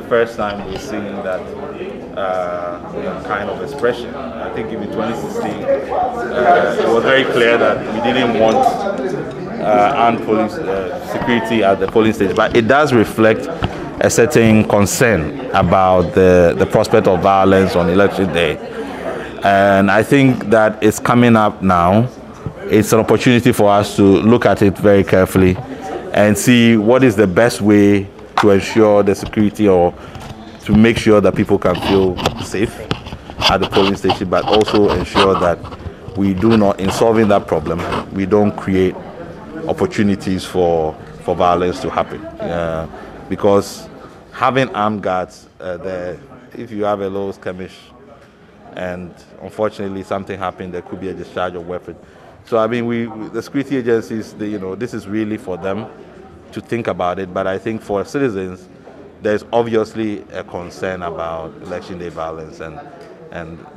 first time we're seeing that kind of expression. I think in 2016, it was very clear that we didn't want armed police security at the polling stage, but it does reflect a certain concern about the prospect of violence on election day. And I think that it's coming up now. It's an opportunity for us to look at it very carefully and see what is the best way to ensure the security, or to make sure that people can feel safe at the polling station, but also ensure that we do not, in solving that problem, we don't create opportunities for violence to happen. Because having armed guards there, if you have a low skirmish and unfortunately something happened, there could be a discharge of weapon. So I mean, the security agencies, this is really for them to think about it. But I think for citizens, there's obviously a concern about election day violence, and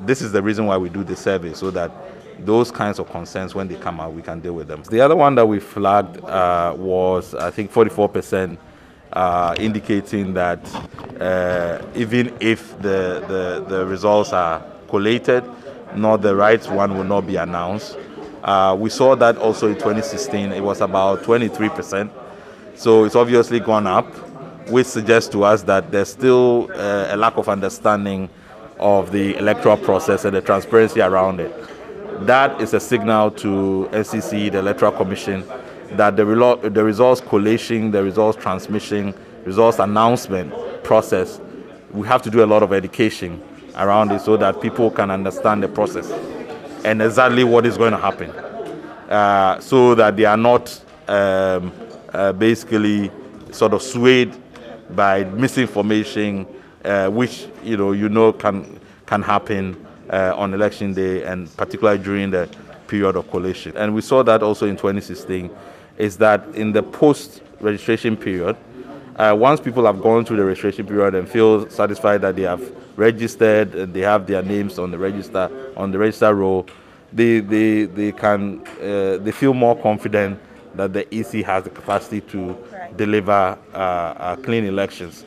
this is the reason why we do the survey, so that those kinds of concerns, when they come out, we can deal with them. The other one that we flagged was, I think, 44%, indicating that even if the results are collated, not the right one will not be announced. We saw that also in 2016. It was about 23%. So it's obviously gone up, which suggests to us that there's still a lack of understanding of the electoral process and the transparency around it. That is a signal to NCC, the Electoral Commission, that the results collation, the results transmission, results announcement process, we have to do a lot of education around it so that people can understand the process and exactly what is going to happen, so that they are not basically sort of swayed by misinformation, which can happen on election day, and particularly during the period of collation. And we saw that also in 2016, is that in the post-registration period, once people have gone through the registration period and feel satisfied that they have registered and they have their names on the register roll, they feel more confident that the EC has the capacity to deliver clean elections.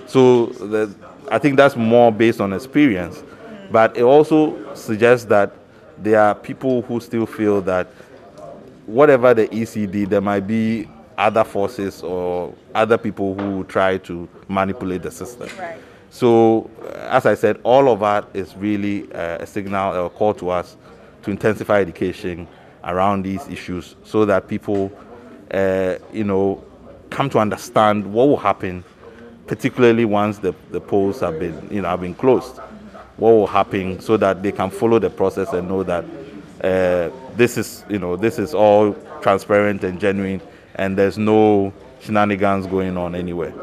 So I think that's more based on experience, but it also suggests that there are people who still feel that whatever the EC did, there might be other forces or other people who try to manipulate the system. Right. So, as I said, all of that is really a signal or a call to us to intensify education around these issues, so that people, come to understand what will happen, particularly once the polls have been closed. What will happen, so that they can follow the process and know that this is all transparent and genuine, and there's no shenanigans going on anywhere.